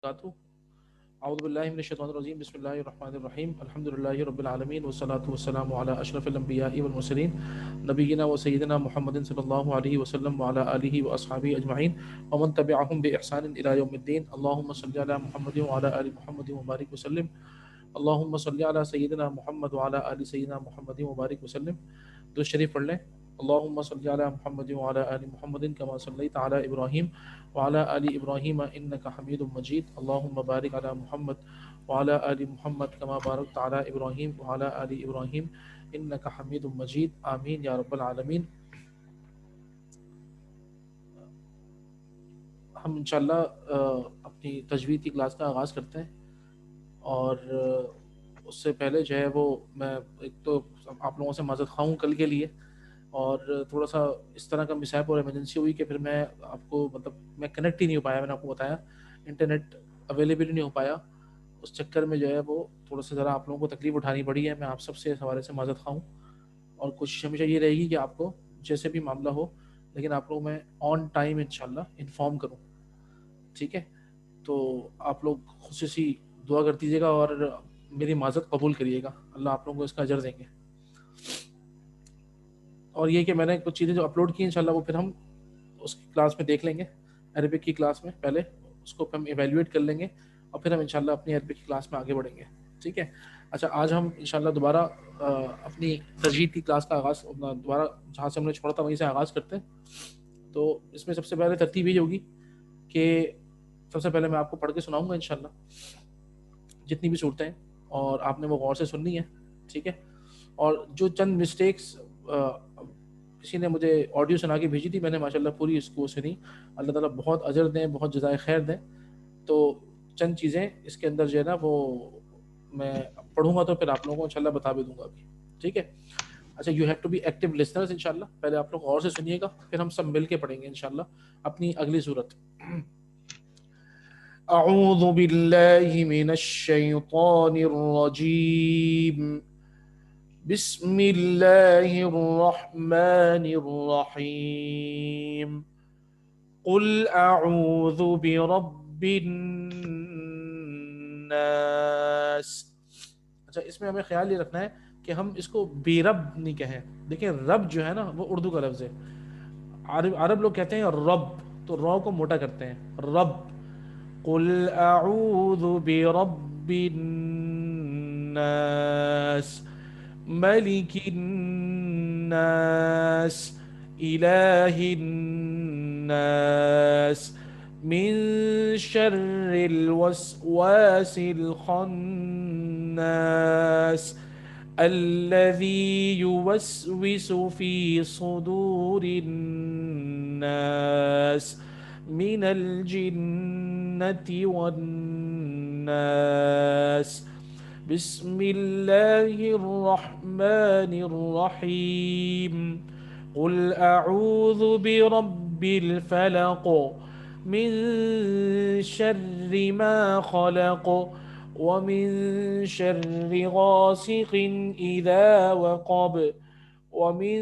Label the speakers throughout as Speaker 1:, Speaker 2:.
Speaker 1: وبرکاتہ. اعوذ باللہ من الشیطان الرجیم. بسم اللہ الرحمن الرحیم. الحمد للہ رب العالمین والصلاة والسلام علی اشرف الانبیاء والمرسلین نبینا و سیدنا محمد صلی اللہ علیہ وسلم وعلی آلہ واصحابہ اجمعین ومن تبعهم بإحسان الى یوم الدین. اللہم صلی علی محمد وعلی آل محمد وبارک وسلم. اللہم صلی علی سیدنا محمد وعلی آل سیدنا محمد وبارک وسلم. درود شریف پڑھ لیں. اللہم صلی علی محمد وعلی آل محمد کما صلیت علی ابراہیم وعلی آل ابراہیم انک حمید مجید. اللہم بارک علی محمد وعلی آل محمد کما بارکت علی ابراہیم وعلی آل ابراہیم انک حمید مجید. آمین یا رب العالمین. ہم انشاءاللہ اپنی تجوید کی کلاس کا آغاز کرتے ہیں، اور اس سے پہلے جو ہے وہ میں ایک تو آپ لوگوں سے معذرت خواہ ہوں کل کے لیے، اور تھوڑا سا اس طرح کا مسائب اور ایمرجنسی ہوئی کہ پھر میں آپ کو میں کنیکٹ ہی نہیں ہو پایا. میں نے آپ کو بتایا انٹرنیٹ اویلیبل ہی نہیں ہو پایا. اس چکر میں جو ہے وہ تھوڑا سا ذرا آپ لوگوں کو تکلیف اٹھانی پڑی ہے. میں آپ سب سے اس حوالے سے معذرت خواہ ہوں، اور کوشش ہمیشہ یہ رہے گی کہ آپ کو جیسے بھی معاملہ ہو لیکن آپ لوگ میں آن ٹائم انشاءاللہ انفارم کروں. ٹھیک ہے؟ تو آپ لوگ خصوصی دعا کر دیجیے گا اور میری معذرت قبول کریے گا. اللہ آپ لوگوں کو اس کا اجر دیں گے. اور یہ کہ میں نے کچھ چیزیں جو اپلوڈ کی انشاءاللہ وہ پھر ہم اس کی کلاس میں دیکھ لیں گے. عربک کی کلاس میں پہلے اس کو ہم ایویلیویٹ کر لیں گے اور پھر ہم انشاءاللہ اپنی عربک کی کلاس میں آگے بڑھیں گے. ٹھیک ہے؟ اچھا، آج ہم انشاءاللہ دوبارہ اپنی تجوید کی کلاس کا آغاز دوبارہ جہاں سے ہم نے چھوڑا تھا وہیں سے آغاز کرتے ہیں. تو اس میں سب سے پہلے ترتیب یہ ہوگی کہ سب سے پہلے میں آپ کو پڑھ کے سناؤں گا انشاءاللہ جتنی بھی صورتیں ہیں، اور آپ نے وہ غور سے سننی ہے. ٹھیک ہے؟ اور جو چند مسٹیکس کسی نے مجھے آڈیو سنا کے بھیجی تھی، میں نے ماشاءاللہ پوری اس کو سنی. اللہ تعالیٰ بہت اجر دیں، بہت جزائے خیر دیں. تو چند چیزیں اس کے اندر جو ہے نا وہ میں پڑھوں گا تو پھر آپ لوگوں کو انشاءاللہ بتا بھی دوں گا ابھی. ٹھیک ہے؟ اچھا، you have to be active listeners انشاءاللہ. پہلے آپ لوگ غور سے سنیے گا، پھر ہم سب مل کے پڑھیں گے انشاءاللہ اپنی اگلی صورت. اعوذ باللہ من الشیطان الرجیم. بسم اللہ الرحمن الرحیم. قل اعوذ برب الناس. اچھا، اس میں ہمیں خیال یہ رکھنا ہے کہ ہم اس کو بے رب نہیں کہیں. دیکھیں رب جو ہے نا وہ اردو کا لفظ ہے. عرب لوگ کہتے ہیں رب، تو رو کو موٹا کرتے ہیں رب. قل اعوذ برب الناس ملک الناس الہ الناس من شر الوسواس الخناس الذي يوسوس في صدور الناس من الجنة والناس. بسم الله الرحمن الرحيم. قل أعوذ برب الفلق من شر ما خلق ومن شر غاسق إذا وقب ومن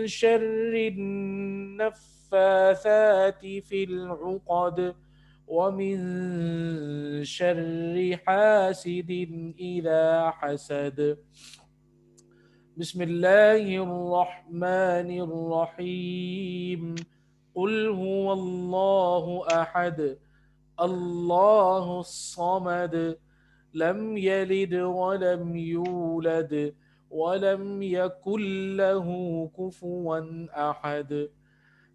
Speaker 1: شر النفاثات في العقد ومن شر حاسد إذا حسد. بسم الله الرحمن الرحيم. قل هو الله أحد الله الصمد لم يلد ولم يولد ولم يكن له كفوا أحد.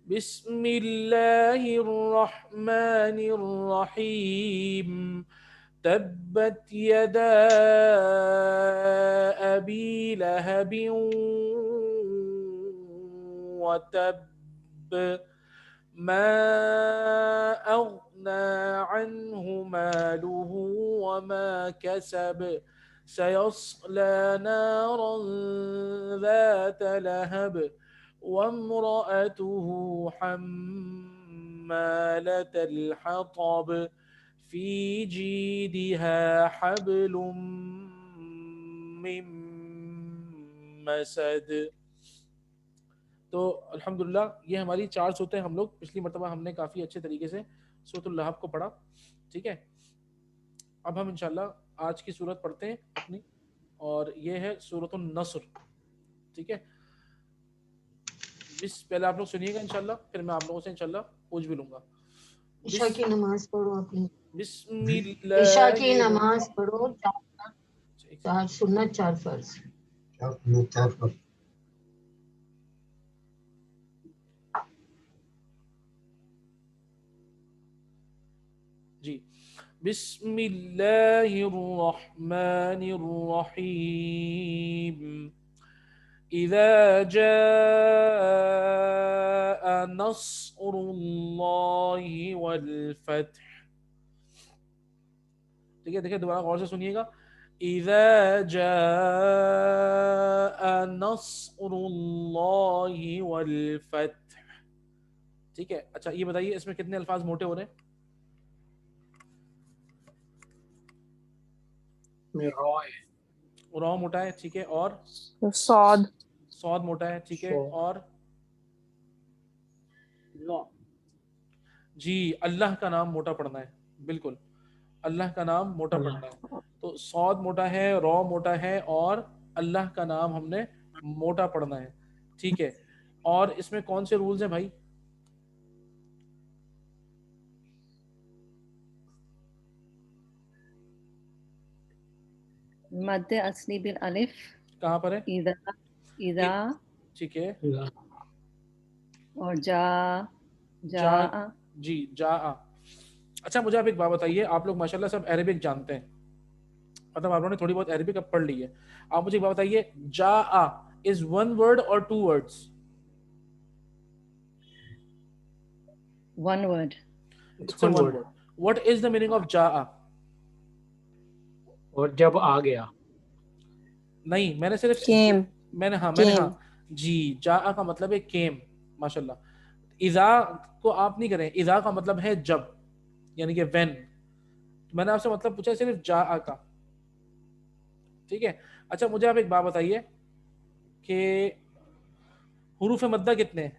Speaker 1: بسم الله الرحمن الرحيم. تبت يدا أبي لهب وتب ما أغنى عنه ماله وما كسب سيصلى نارا ذات لهب وامرأته حمالة الحطب في جيدها حبل من مسد. تو الحمدللہ یہ ہماری 4 صورتیں ہم لوگ پچھلی مرتبہ ہم نے کافی اچھے طریقے سے سورۃ اللہب کو پڑھا. ٹھیک ہے؟ اب ہم انشاءاللہ آج کی صورت پڑھتے ہیں اپنی، اور یہ ہے سورۃ النصر. ٹھیک ہے، پہلے آپ لوگ سنیے گا انشاءاللہ، پھر میں آپ لوگوں سے انشاءاللہ پوچھ بھی لوں گا.
Speaker 2: عشاء کی نماز پڑھو اپنی.
Speaker 1: بسم
Speaker 2: عشاء کی
Speaker 1: اللہ
Speaker 2: نماز پڑھو، 4 سنت 4 فرض.
Speaker 1: جی. بسم اللہ الرحمن الرحیم. اذا جاء نصر اللہ والفتح. ٹھیک ہے، دیکھیں دوبارہ غور سے سنیے گا. اذا جاء نصر اللہ والفتح. ٹھیک ہے، اچھا یہ بتائیے اس میں کتنے الفاظ موٹے ہو رہے ہیں؟ را موٹا ہے، ٹھیک ہے، اور صاد موٹا ہے، ٹھیک ہے، اور جی اللہ کا نام موٹا پڑھنا ہے، بالکل اللہ کا نام موٹا پڑھنا ہے. تو صاد موٹا ہے، را موٹا ہے، اور اللہ کا نام ہم نے موٹا پڑھنا ہے. ٹھیک ہے، اور اس میں کون سے رولز ہیں بھائی؟
Speaker 3: مد اصلی بالالف
Speaker 1: کہاں پر ہے؟
Speaker 3: اذا
Speaker 1: ٹھیک ہے،
Speaker 3: اور جا
Speaker 1: جی جا. اچھا مجھے آپ ایک بات بتائیے، آپ لوگ ماشاءاللہ سب عربک جانتے ہیں، مطلب آپ لوگوں نے تھوڑی بہت عربک اب پڑھ لی ہے. آپ مجھے ایک بات بتائیے، جا از ون ورڈ اور two words?
Speaker 3: One word.
Speaker 1: It's a one word. What is the meaning of جا؟
Speaker 4: اور جب آ گیا.
Speaker 1: نہیں، میں نے صرف
Speaker 5: کیم.
Speaker 1: میں نے ہاں جی، جا کا مطلب ہے کیم، ماشاءاللہ. اذا کو آپ نہیں کریں، اذا کا مطلب ہے جب، یعنی کہ وین. میں نے آپ سے مطلب پوچھا صرف جا کا. ٹھیک ہے، اچھا مجھے آپ ایک بات بتائیے کہ حروف مدہ کتنے ہیں؟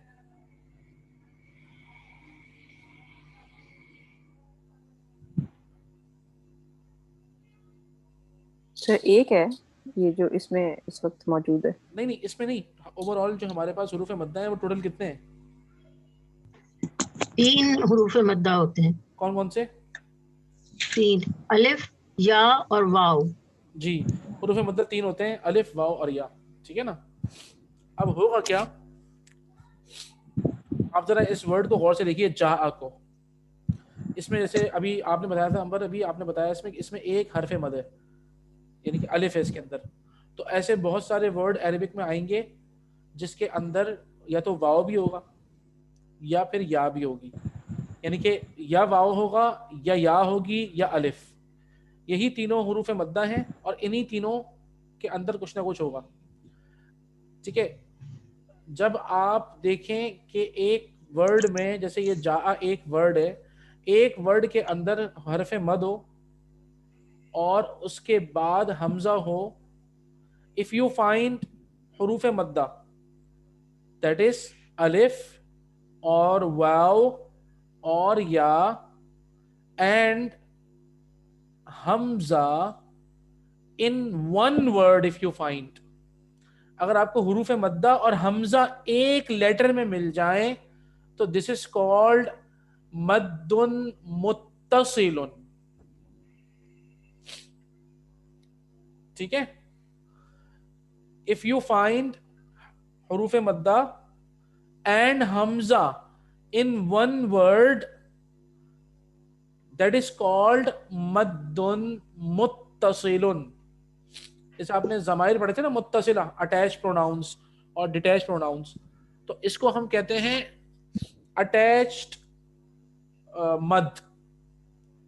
Speaker 5: سر ایک ہے یہ جو اس میں اس وقت موجود ہے.
Speaker 1: نہیں اس میں نہیں، اوور آل جو ہمارے پاس حروف مدہ ہیں وہ ٹوٹل کتنے ہیں؟
Speaker 2: 3 حروف مدہ ہوتے ہیں.
Speaker 1: کون کون سے؟
Speaker 2: 3، الف، یا اور واو.
Speaker 1: جی، حروف مدہ 3 ہوتے ہیں، الف، واو اور یا. ٹھیک ہے نا. اب ہوگا کیا، آپ ذرا اس ورڈ کو غور سے دیکھیے، جا کو. اس میں جیسے ابھی آپ نے بتایا تھا امبر، ابھی آپ نے بتایا اس میں ایک حرف مد ہے، یعنی کہ الف ہے اس کے اندر. تو ایسے بہت سارے ورڈ عربک میں آئیں گے جس کے اندر یا تو واو بھی ہوگا یا پھر یا بھی ہوگی، یعنی کہ یا واو ہوگا یا ہوگی یا الف. یہی تینوں حروف مدہ ہیں اور انہی تینوں کے اندر کچھ نہ کچھ ہوگا. ٹھیک ہے، جب آپ دیکھیں کہ ایک ورڈ میں جیسے یہ جا ایک ورڈ ہے، ایک ورڈ کے اندر حرف مد ہو اور اس کے بعد حمزہ ہو، if you find حروف مدہ that is الف اور واو اور یا and Hamza in one word, if you find، اگر آپ کو حروف مدہ اور حمزہ ایک لیٹر میں مل جائیں تو this is called مد متصل. ٹھیک ہے، if you find حروف مدہ and Hamza in one word that is called مد متصل. جیسے آپ نے ضمائر پڑھے تھے نا، متصلہ، اٹیچ پروناؤنس اور ڈیٹیچ پروناؤنس، تو اس کو ہم کہتے ہیں اٹیچڈ مد.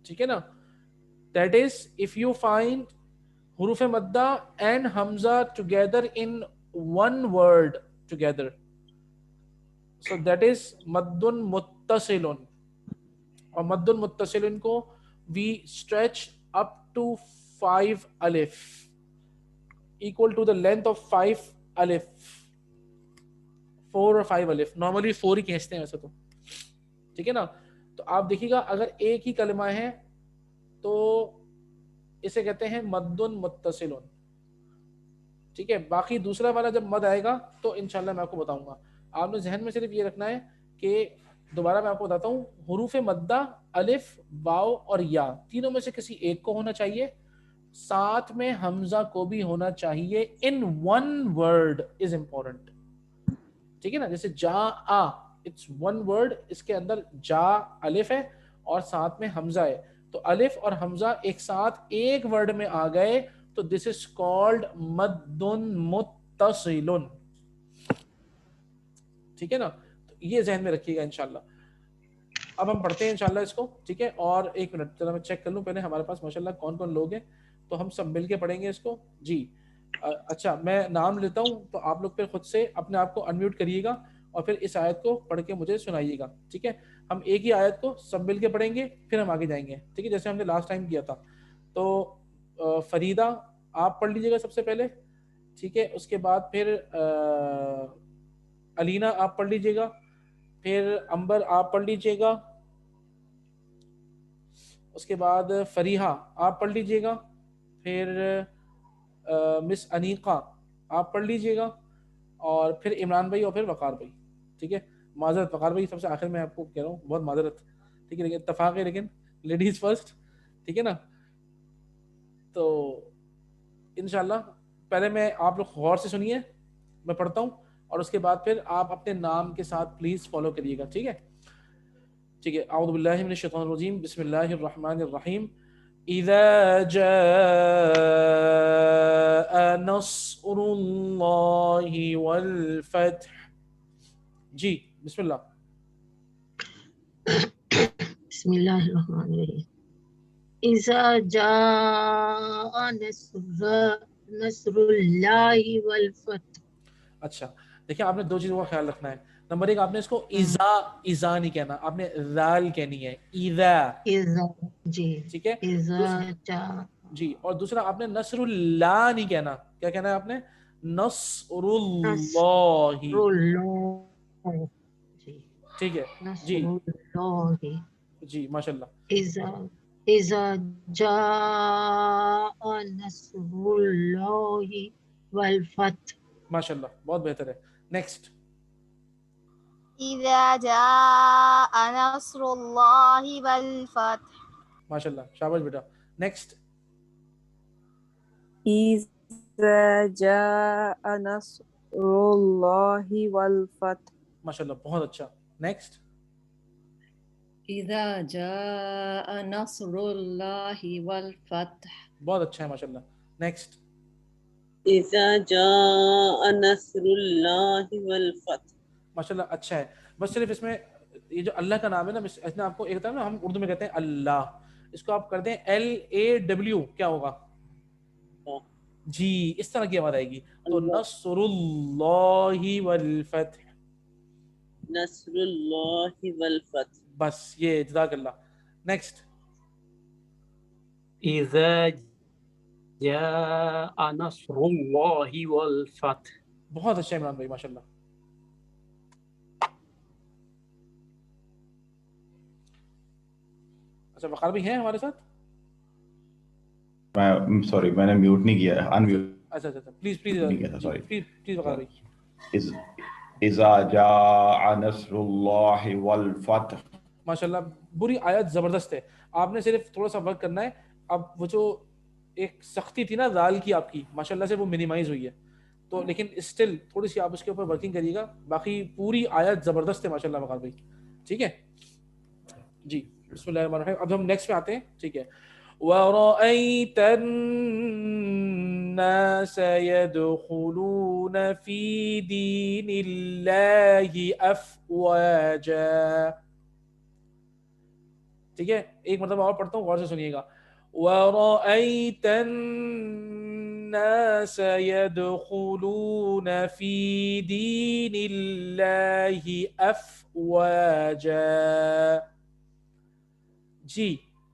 Speaker 1: ٹھیک ہے نا. That is if you find حروف مدہ and Hamza together in one word together, so that is مد متصل. اور مد متصل کو we stretch up to 5 alif equal to the length of 5 alif, 4 or 5 alif. normally 4 ہی کھینچتے ہیں ویسے تو. ٹھیک ہے نا. تو آپ دیکھیے گا اگر ایک ہی کلمہ ہے تو اسے کہتے ہیں مد متصل. ٹھیک ہے, باقی دوسرا والا جب مد آئے گا تو انشاءاللہ میں آپ کو بتاؤں گا. آپ نے ذہن میں صرف یہ رکھنا ہے کہ دوبارہ میں آپ کو بتاتا ہوں, حروف مدہ الف واو اور یا تینوں میں سے کسی ایک کو ہونا چاہیے, ساتھ میں حمزہ کو بھی ہونا چاہیے in one word is important. ٹھیک ہے نا, جیسے جا آ اٹس ون ورڈ, اس کے اندر جا الف ہے اور ساتھ میں حمزہ ہے, تو الف اور حمزہ ایک ساتھ ایک ورڈ میں آ گئے تو دس از کالڈ مد متصل. ٹھیک ہے نا, تو یہ ذہن میں رکھیے گا انشاءاللہ. اب ہم پڑھتے ہیں انشاءاللہ اس کو. ٹھیک ہے, اور ایک منٹ ذرا میں چیک کر لوں پہلے ہمارے پاس ماشاءاللہ کون کون لوگ ہیں, تو ہم سب مل کے پڑھیں گے اس کو. جی اچھا, میں نام لیتا ہوں تو آپ لوگ پھر خود سے اپنے آپ کو انمیوٹ کریے گا اور پھر اس آیت کو پڑھ کے مجھے سنائیے گا. ٹھیک ہے, ہم ایک ہی آیت کو سب مل کے پڑھیں گے پھر ہم آگے جائیں گے. ٹھیک ہے, جیسے ہم نے لاسٹ ٹائم کیا تھا. تو فریدہ آپ پڑھ لیجیے گا سب سے پہلے. ٹھیک ہے, اس کے بعد پھر علینا آپ پڑھ لیجیے گا, پھر امبر آپ پڑھ لیجیے گا, اس کے بعد فریحہ آپ پڑھ لیجیے گا, پھر مس انیقہ آپ پڑھ لیجیے گا, اور پھر عمران بھائی اور پھر وقار بھائی. ٹھیک ہے, معذرت وقار بھائی سب سے آخر میں آپ کو کہہ رہا ہوں, بہت معذرت. ٹھیک ہے, لیکن اتفاق ہے, لیکن لیڈیز فرسٹ. ٹھیک ہے نا, تو انشاءاللہ پہلے میں آپ لوگ غور سے سنیے, میں پڑھتا ہوں اور اس کے بعد پھر آپ اپنے نام کے ساتھ پلیز فالو کریے گا. ٹھیک ہے, ٹھیک ہے. اعوذ باللہ من الشیطان الرجیم, بسم اللہ الرحمن الرحیم. اذا جاء نصر اللہ والفتح. جی بسم اللہ.
Speaker 2: بسم اللہ الرحمن الرحیم. اذا جاء نصر اللہ والفتح.
Speaker 1: اچھا دیکھیں, آپ نے دو چیزوں کا خیال رکھنا ہے. نمبر ایک, آپ نے اس کو ایزا نہیں کہنا, آپ نے ذال کہنی ہے, ایذا.
Speaker 2: جی
Speaker 1: ٹھیک ہے,
Speaker 2: اذا جاء.
Speaker 1: جی, اور دوسرا آپ نے نصر اللہ نہیں کہنا. کیا کہنا ہے آپ نے؟ نصر اللہ.
Speaker 2: نصر اللہ. جی
Speaker 1: ٹھیک ہے, جی
Speaker 2: نصر اللہ.
Speaker 1: جی ماشاء اللہ.
Speaker 2: اذا جاء نصر اللہ والفتح.
Speaker 1: ماشاء اللہ, بہت بہتر ہے. نیکسٹ.
Speaker 4: إذا جاء نصر الله والفتح.
Speaker 1: ماشاء اللہ, شاباش بیٹا. نیکسٹ.
Speaker 5: إذا جاء نصر الله والفتح.
Speaker 1: ماشاء اللہ, بہت اچھا. نیکسٹ.
Speaker 3: إذا جاء نصر الله والفتح.
Speaker 1: بہت اچھا ہے, ماشاء اللہ. نیکسٹ.
Speaker 6: اذا جاء نصر اللہ والفتح.
Speaker 1: ماشاء اللہ, اچھا ہے. بس صرف اس میں یہ جو اللہ کا نام ہے نا, اس میں آپ کو ایک ہوتا ہے نا, ہم اردو میں کہتے ہیں اللہ, اس کو آپ کر دیں LAW, کیا ہوگا؟ جی, اس طرح کی آواز آئے گی. تو نصر اللہ والفتح.
Speaker 6: نصر اللہ والفتح.
Speaker 1: بس یہ, جزاک اللہ. نیکسٹ.
Speaker 7: اذا جاء نصر اللہ والفتح.
Speaker 1: بہت اچھا عمران بھائی, ماشاء اللہ. اچھا, وقار بھی ہیں ہمارے ساتھ؟
Speaker 8: سوری میں نے میوٹ نہیں کیا, ان میوٹ.
Speaker 1: اچھا اچھا, پلیز پلیز پلیز وقار بھائی.
Speaker 8: اذا جاء نصر اللہ والفتح.
Speaker 1: ماشاءاللہ, بری آیت زبردست ہے. آپ نے صرف تھوڑا سا ورک کرنا ہے. اب وہ جو ایک سختی تھی نا ذال کی آپ کی, ماشاءاللہ سے وہ منیمائز ہوئی ہے, تو لیکن اسٹل تھوڑی سی آپ اس کے اوپر ورکنگ کریے گا. باقی پوری آیت زبردست ہے ماشاءاللہ وقار بھائی. ٹھیک ہے جی, بسم اللہ الرحمن الرحیم. اب ہم نیکسٹ پہ آتے ہیں. ٹھیک ہے. وَرَأَيْتَ النَّاسَ يَدْخُلُونَ فِي دِينِ اللَّهِ أَفْوَاجًا. ٹھیک ہے, ایک مرتبہ اور پڑھتا ہوں, غور سے سنیے گا. وَرَأَيْتَ النَّاسَ يَدْخُلُونَ فِي دِينِ اللَّهِ أَفْوَاجًا. جی,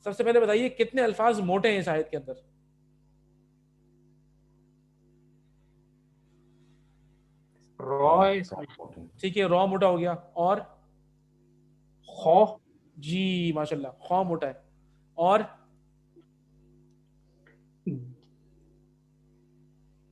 Speaker 1: سب سے پہلے بتائیے کتنے الفاظ موٹے ہیں اس آیت کے اندر؟ ٹھیک ہے, را موٹا ہو گیا, اور
Speaker 7: خو.
Speaker 1: جی ماشاءاللہ, خو موٹا ہے, اور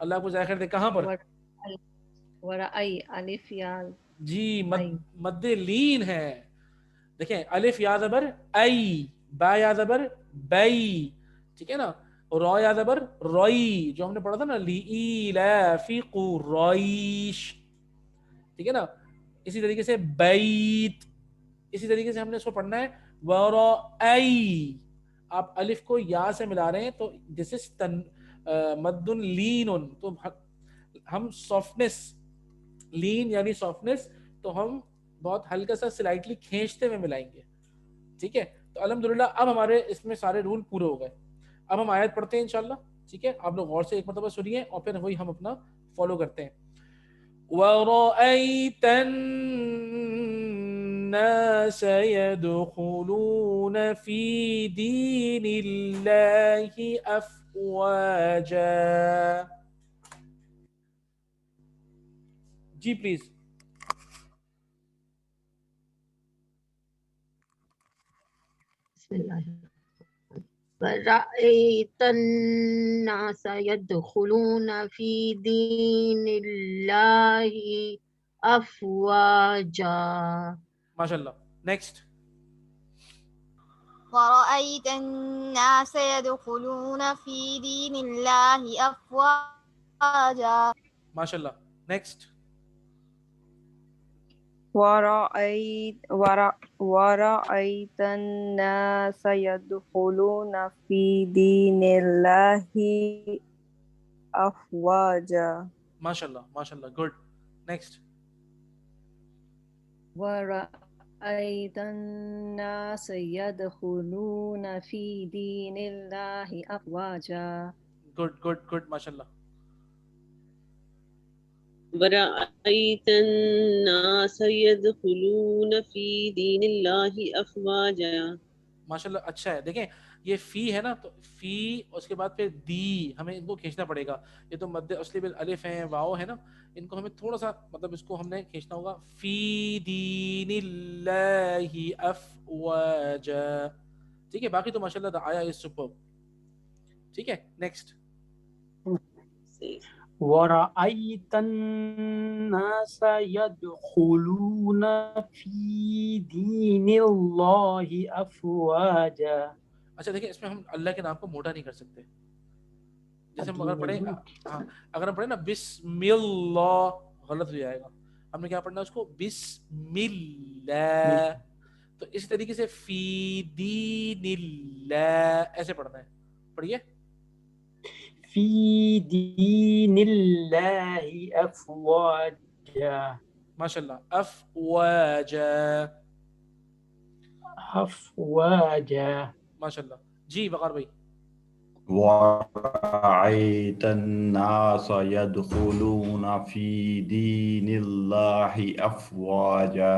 Speaker 1: اللہ کو ظاہر دے کہاں پر؟
Speaker 3: ورأي ألف يا
Speaker 1: جی
Speaker 3: أي
Speaker 1: مد لین ہے. دیکھیں الف یا زبر ای، با یا زبر بئی، ٹھیک ہے نا، را یا زبر روئی جو ہم نے پڑھا تھا نا لإیلاف قریش، ٹھیک ہے نا. اسی طریقے سے بیت، اسی طریقے سے ہم نے اس کو پڑھنا ہے ورأی. آپ الف کو یا سے ملا رہے ہیں تو دس از مد لین. تو ہم سافٹنس، لین یعنی سافٹنس، تو ہم بہت ہلکا سا سلائٹلی کھینچتے ہوئے ملائیں گے. ٹھیک ہے، تو الحمدللہ اب ہمارے اس میں سارے رول پورے ہو گئے. اب ہم آیت پڑھتے ہیں انشاءاللہ. ٹھیک ہے، آپ لوگ غور سے ایک مرتبہ سنیے اور پھر وہی ہم اپنا فالو کرتے ہیں. وَرَأَيْتَ النَّاسَ يَدْخُلُونَ فِي دِينِ اللَّهِ أَفْوَاجًا. جی پلیز.
Speaker 2: بسم اللہ ورأيت الناس يدخلون في دين الله أفواجا.
Speaker 1: ماشاء اللہ. نیکسٹ.
Speaker 4: ورأيت الناس يدخلون في دين الله أفواجا.
Speaker 1: ماشاء اللہ. نیکسٹ.
Speaker 5: ورأيت الناس يدخلون في دين الله أفواجا.
Speaker 1: ماشاء اللہ ماشاء اللہ. گڈ. نیکسٹ.
Speaker 3: ورأيت الناس يدخلون في دين الله أفواجا.
Speaker 1: Good good good. ماشاء اللہ.
Speaker 6: ورأيت الناس يدخلون في دين الله أفواجا.
Speaker 1: ماشاء اللہ. اچھا ہے. دیکھیں یہ فی ہے نا، تو فی اس کے بعد پھر دی، ہمیں ان کو کھینچنا پڑے گا. یہ تو مد اصلی بالالف ہیں، واو ہے نا، ان کو ہمیں تھوڑا سا مطلب اس کو ہم نے کھینچنا ہوگا. فی دین اللہ افواجا. ٹھیک ہے، باقی تو ماشاء اللہ آیا از سپر. ٹھیک ہے. نیکسٹ.
Speaker 7: ورأيت الناس يدخلون في دين الله أفواجا.
Speaker 1: اچھا دیکھیں اس میں ہم اللہ کے نام کو موٹا نہیں کر سکتے. جیسے ہم اگر پڑھیں، ہاں اگر ہم پڑھیں نا بسم اللہ، غلط ہو جائے گا. ہم نے کیا پڑھنا اس کو؟ بسم اللہ. تو اسی طریقے سے فی دین اللہ ایسے پڑھنا ہے. پڑھیے.
Speaker 7: في دين الله أفواجا.
Speaker 1: ماشاء اللہ. افواجا.
Speaker 7: أفواجا.
Speaker 1: ماشاء اللہ. جی وقار بھائی.
Speaker 8: ورأيت الناس يدخلون في دين الله أفواجا.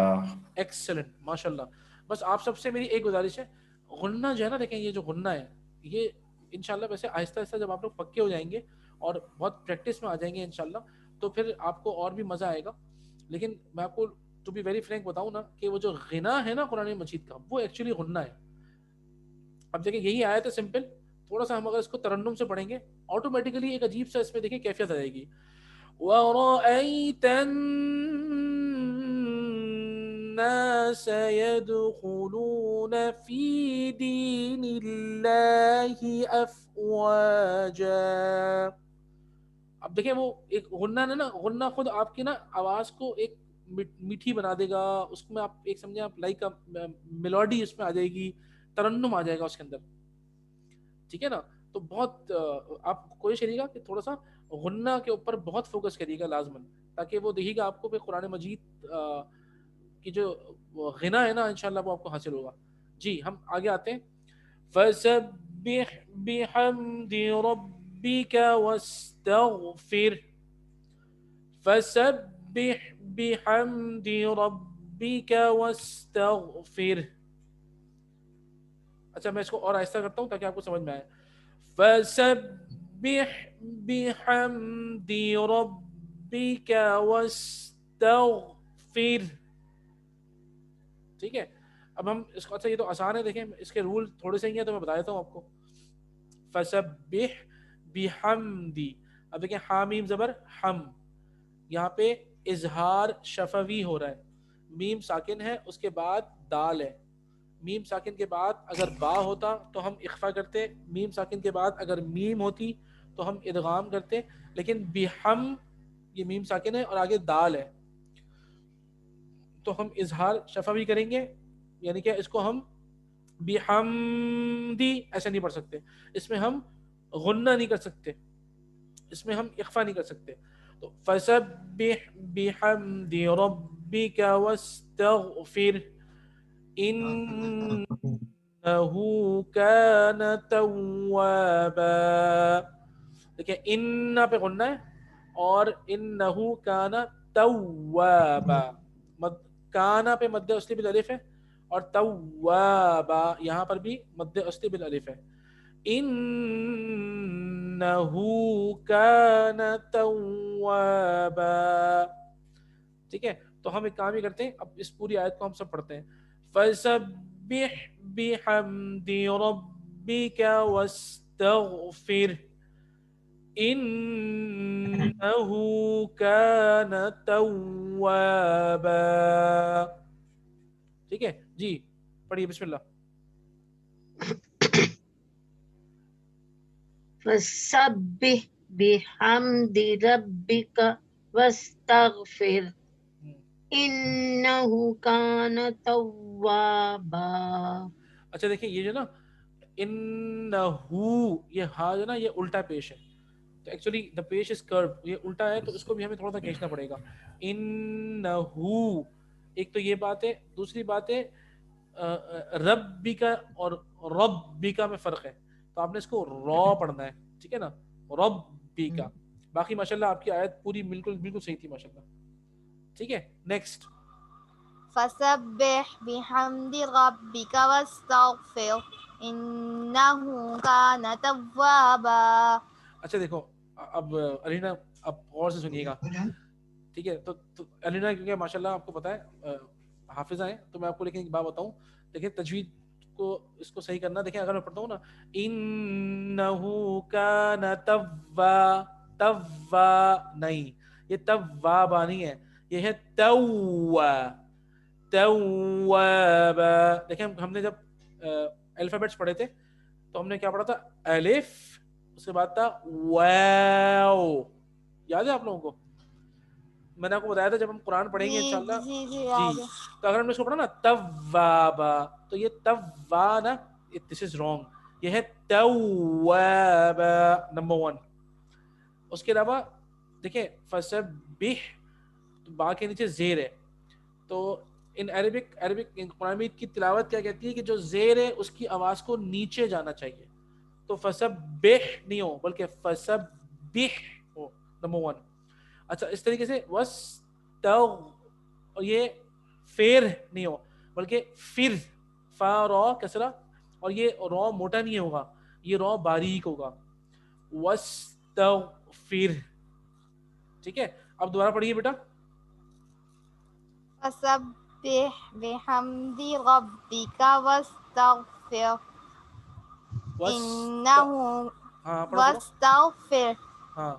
Speaker 1: ایکسلنٹ. ماشاء اللہ. بس آپ سب سے میری ایک گزارش ہے، غنہ جو ہے نا، دیکھیں یہ جو غنہ ہے یہ انشاءاللہ ویسے آہستہ آہستہ جب آپ لوگ پکے ہو جائیں گے اور بہت پریکٹس میں آ جائیں گے انشاءاللہ، تو پھر آپ کو اور بھی مزہ آئے گا. لیکن میں آپ کو ٹو بی ویری فرینک بتاؤں نا کہ وہ جو غنا ہے نا قرآن مجید کا، وہ ایکچولی غنہ ہے. اب دیکھیں یہی آیت ہے سمپل، تھوڑا سا ہم اگر اس کو ترنم سے پڑھیں گے آٹومیٹیکلی ایک عجیب سا اس میں دیکھیں کیفیت آ جائے گی. وَرَأَيْتَ النَّاسَ يَدْخُلُونَ فِي دِينِ اللَّهِ أَفْوَاجًا. اب دیکھیں وہ ایک غنہ نا، غنہ خود آپ کی نا آواز کو ایک میٹھی بنا دے گا. اس میں آپ ایک سمجھیں آپ لائک میلوڈی اس میں آ جائے گی، ترنم آ جائے گا اس کے اندر. ٹھیک ہے نا. تو بہت آپ کوشش کریے گا کہ تھوڑا سا غنہ کے اوپر بہت فوکس کریے گا لازماً، تاکہ وہ دیکھیے گا آپ کو پھر قرآن مجید کی جو غنا ہے نا انشاءاللہ وہ آپ کو حاصل ہوگا. جی ہم آگے آتے ہیں. فَسَبِّحْ بِحَمْدِ رَبِّكَ وَاسْتَغْفِرْ. فَسَبِّحْ بِحَمْدِ رَبِّكَ وَاسْتَغْفِرْ. اچھا میں اس کو اور آہستہ کرتا ہوں تاکہ آپ کو سمجھ میں آئے. فَسَبِّحْ بِحَمْدِ رَبِّكَ وَاسْتَغْفِرْ. ٹھیک ہے. اب ہم اس کو، اچھا یہ تو آسان ہے، دیکھیں اس کے رول تھوڑے سے ہی ہیں تو میں بتا دیتا ہوں آپ کو. فَسَبِّحْ بِحَمْدِ، اب دیکھیں حامیم زبر ہم، یہاں پہ اظہار شفوی ہو رہا ہے، میم ساکن ہے اس کے بعد دال ہے، میم ساکن کے بعد اگر با ہوتا تو ہم اخفا کرتے، میم ساکن کے بعد اگر میم ہوتی تو ہم ادغام کرتے، لیکن بہم یہ میم ساکن ہے اور آگے دال ہے تو ہم اظہار شفوی کریں گے، یعنی کہ اس کو ہم بحمدی ایسے نہیں پڑھ سکتے، اس میں ہم غنہ نہیں کر سکتے، اس میں ہم اخفا نہیں کر سکتے، تو فسبح بحمد ربک واستغفر انہ کان توابا، دیکھیں ان پہ غنہ ہے اور انہ کان توابا، کانا پہ مد اصلی بالالف ہے اور توابا یہاں پر بھی مد اصلی بالالف ہے، انہو کان توابا، ٹھیک ہے؟ تو ہم ایک کام ہی کرتے ہیں، اب اس پوری آیت کو ہم سب پڑھتے ہیں، فسبح بحمد ربک واستغفر انہو کان توابا، ٹھیک ہے جی پڑھیے بسم اللہ.
Speaker 2: فسبح بحمد ربک واستغفر انہ کان توابا.
Speaker 1: اچھا دیکھیں یہ جو نا انہو یہ ہا جو نا یہ الٹا پیش ہے، تو ایکچولی دا پیش از کرو، یہ الٹا ہے تو اس کو بھی ہمیں تھوڑا سا کھینچنا پڑے گا. انہو ایک تو یہ بات ہے، دوسری بات ہے ربکا اور ربکا میں فرق ہے، تو آپ نے اس کو را پڑھنا ہے، ٹھیک ہے نا، ربکا. باقی ماشاءاللہ آپ کی آیت پوری بالکل صحیح تھی ماشاءاللہ، ٹھیک ہے. نیکسٹ
Speaker 4: فسبح بحمد ربک واستغفر انہ کان توابا.
Speaker 1: اچھا دیکھو اب الینا اب غور سے سنیے گا، ٹھیک ہے، تو الینا کیونکہ ماشاءاللہ آپ کو پتا ہے حافظہ ہیں، تو میں آپ کو لیکن ایک بات بتاؤں، دیکھیں تجوید کو اس کو صحیح کرنا. دیکھیں اگر میں پڑھتا ہوں نا انہو کان توا نہیں، یہ توابا نہیں ہے، یہ ہے توابا. دیکھیں ہم نے جب الفابیٹس پڑھے تھے تو ہم نے کیا پڑھا تھا، الف اس کے بعد تھا واو، یاد ہے آپ لوگوں کو؟ میں نے آپ کو بتایا تھا جب ہم قرآن پڑھیں گے انشاءاللہ
Speaker 4: جی
Speaker 1: تو اگر ہم نے اس کو پڑھا نا توابا تو یہ توا نا دس از رانگ، یہ ہے توابا نمبر 1. اس کے علاوہ دیکھیں فسبح با کے نیچے زیر ہے، تو ان عربک قرآن مجید کی تلاوت کیا کہتی ہے کہ جو زیر ہے اس کی آواز کو نیچے جانا چاہیے، تو فسبح نہیں ہو بلکہ فسبح ہو نمبر 1. اچھا اس طریقے سے اور یہ فیر نہیں ہو بلکہ فر، فا را کسرہ، اور یہ را موٹا نہیں ہوگا، یہ را باریک ہوگا، واستغفر. ٹھیک ہے اب دوبارہ پڑھیے بیٹا.
Speaker 4: فسبح بحمد ربک واستغفر انہ
Speaker 1: ہاں
Speaker 4: واستغفر
Speaker 1: ہاں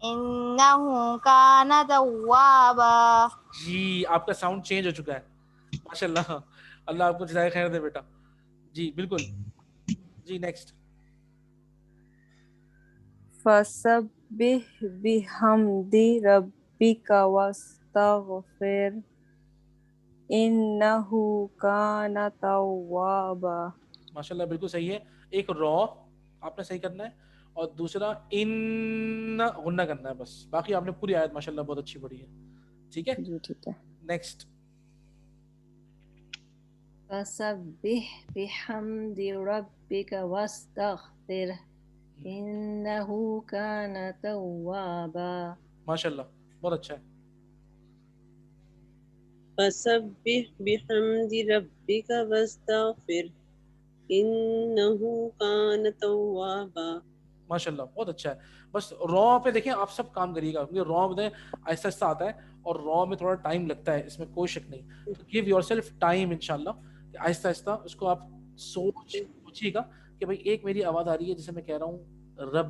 Speaker 4: انہ کان توابا.
Speaker 1: جی آپ کا ساؤنڈ چینج ہو چکا ہے ماشاءاللہ، اللہ آپ کو جزائے خیر دے بیٹا. جی بالکل جی نیکسٹ.
Speaker 5: فسبح بحمد ربک واستغفر انہ کان توابا.
Speaker 1: ماشاءاللہ بالکل صحیح ہے. ایک را آپ نے صحیح کرنا ہے اور دوسرا ان غنہ کرنا ہے بس، باقی آپ نے پوری آیت ماشاءاللہ بہت اچھی پڑھی ہے، ٹھیک ہے.
Speaker 5: جی ٹھیک ہے.
Speaker 1: نیکسٹ.
Speaker 3: فسبح بحمد ربک واستغفر انہ کان توابا.
Speaker 1: ماشاءاللہ بہت اچھا ہے.
Speaker 6: فسبح بحمد ربک واستغفر انہ کان توابا.
Speaker 1: ماشاءاللہ بہت اچھا ہے. بس را پہ دیکھیں آپ سب کام کریے گا کیونکہ را بتائیں آہستہ آہستہ آتا ہے اور را میں تھوڑا ٹائم لگتا ہے، اس میں کوئی شک نہیں. تو گیو یور سیلف ٹائم انشاءاللہ، کہ آہستہ آہستہ اس کو آپ سوچیے گا کہ بھائی ایک میری آواز آ رہی ہے جسے میں کہہ رہا ہوں رب،